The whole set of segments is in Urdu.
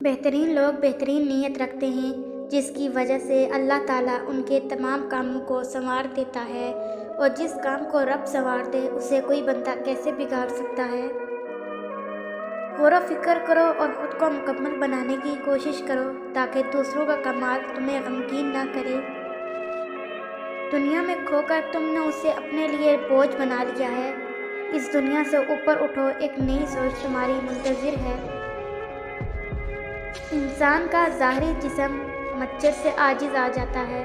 بہترین لوگ بہترین نیت رکھتے ہیں، جس کی وجہ سے اللہ تعالیٰ ان کے تمام کاموں کو سنوار دیتا ہے، اور جس کام کو رب سنوار دے اسے کوئی بندہ کیسے بگاڑ سکتا ہے۔ غور و فکر کرو اور خود کو مکمل بنانے کی کوشش کرو تاکہ دوسروں کا کمال تمہیں غمگین نہ کرے۔ دنیا میں کھو کر تم نے اسے اپنے لیے بوجھ بنا لیا ہے۔ اس دنیا سے اوپر اٹھو، ایک نئی سوچ تمہاری منتظر ہے۔ انسان کا ظاہری جسم مچھر سے عاجز آ جاتا ہے،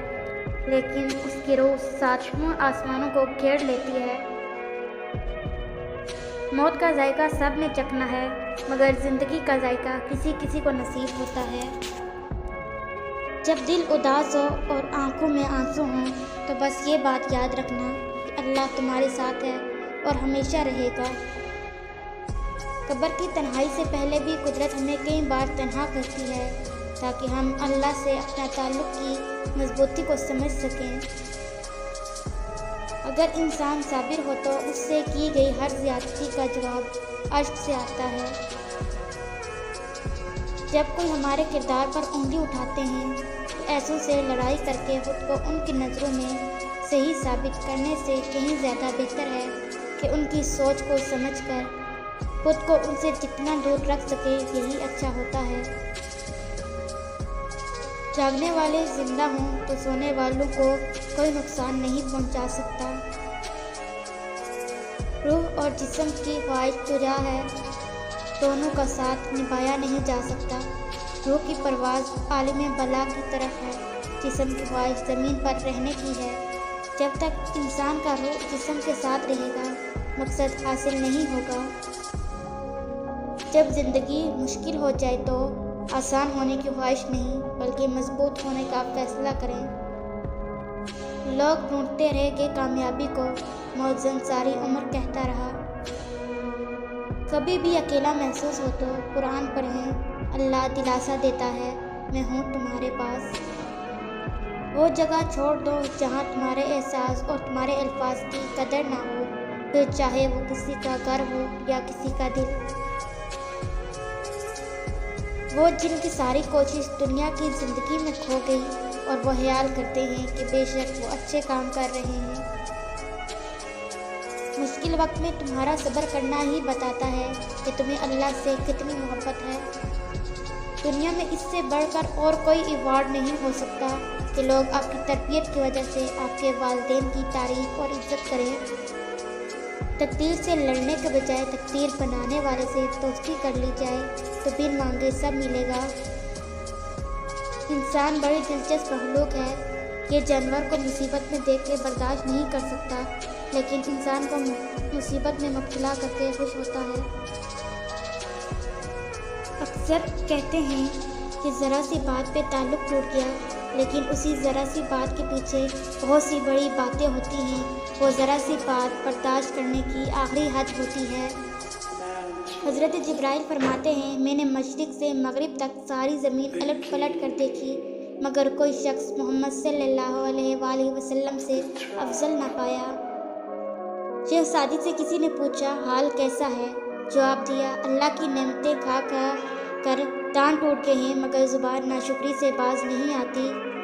لیکن اس کی روح ساتوں آسمانوں کو گھیر لیتی ہے۔ موت کا ذائقہ سب نے چکھنا ہے، مگر زندگی کا ذائقہ کسی کسی کو نصیب ہوتا ہے۔ جب دل اداس ہو اور آنکھوں میں آنسو ہوں تو بس یہ بات یاد رکھنا کہ اللہ تمہارے ساتھ ہے اور ہمیشہ رہے گا۔ قبر کی تنہائی سے پہلے بھی قدرت ہمیں کئی بار تنہا کرتی ہے تاکہ ہم اللہ سے اپنا تعلق کی مضبوطی کو سمجھ سکیں۔ اگر انسان صابر ہو تو اس سے کی گئی ہر زیادتی کا جواب اشک سے آتا ہے۔ جب کوئی ہمارے کردار پر انگلی اٹھاتے ہیں تو ایسوں سے لڑائی کر کے خود کو ان کی نظروں میں صحیح ثابت کرنے سے کہیں زیادہ بہتر ہے کہ ان کی سوچ کو سمجھ کر خود کو ان سے جتنا دور رکھ سکے، یہی اچھا ہوتا ہے۔ جاگنے والے زندہ ہوں تو سونے والوں کو کوئی نقصان نہیں پہنچا سکتا۔ روح اور جسم کی خواہش تو جا ہے، دونوں کا ساتھ نبھایا نہیں جا سکتا۔ روح کی پرواز عالم بالا کی طرف ہے، جسم کی خواہش زمین پر رہنے کی ہے۔ جب تک انسان کا روح جسم کے ساتھ رہے گا، مقصد حاصل نہیں ہوگا۔ جب زندگی مشکل ہو جائے تو آسان ہونے کی خواہش نہیں بلکہ مضبوط ہونے کا فیصلہ کریں۔ لوگ ڈھونڈتے رہے کہ کامیابی کو، موزن ساری عمر کہتا رہا۔ کبھی بھی اکیلا محسوس ہو تو قرآن پڑھیں، اللہ دلاسا دیتا ہے، میں ہوں تمہارے پاس۔ وہ جگہ چھوڑ دو جہاں تمہارے احساس اور تمہارے الفاظ کی قدر نہ ہو، پھر چاہے وہ کسی کا گھر ہو یا کسی کا دل۔ وہ جن کی ساری کوشش دنیا کی زندگی میں کھو گئی اور وہ خیال کرتے ہیں کہ بے شک وہ اچھے کام کر رہے ہیں۔ مشکل وقت میں تمہارا صبر کرنا ہی بتاتا ہے کہ تمہیں اللہ سے کتنی محبت ہے۔ دنیا میں اس سے بڑھ کر اور کوئی ایوارڈ نہیں ہو سکتا کہ لوگ آپ کی تربیت کی وجہ سے آپ کے والدین کی تعریف اور عزت کریں۔ تقدیر سے لڑنے کے بجائے تقدیر بنانے والے سے دوستی کر لی جائے تو بن مانگے سب ملے گا۔ انسان بڑی دلچسپ مخلوق ہے۔ یہ جانور کو مصیبت میں دیکھ کے برداشت نہیں کر سکتا، لیکن انسان کو مصیبت میں مبتلا کر کے خوش ہوتا ہے۔ اکثر کہتے ہیں کہ ذرا سی بات پہ تعلق ٹوٹ گیا، لیکن اسی ذرا سی بات کے پیچھے بہت سی بڑی باتیں ہوتی ہیں۔ وہ ذرا سی بات برداشت کرنے کی آخری حد ہوتی ہے۔ حضرت جبرائیل فرماتے ہیں، میں نے مشرق سے مغرب تک ساری زمین الٹ پلٹ کر دیکھی، مگر کوئی شخص محمد صلی اللہ علیہ وآلہ وسلم سے افضل نہ پایا۔ شہزادی سے کسی نے پوچھا، حال کیسا ہے؟ جواب دیا، اللہ کی نعمتیں کھا کھا کر دان ٹوٹ گئے ہیں، مگر زبان ناشکری سے باز نہیں آتی۔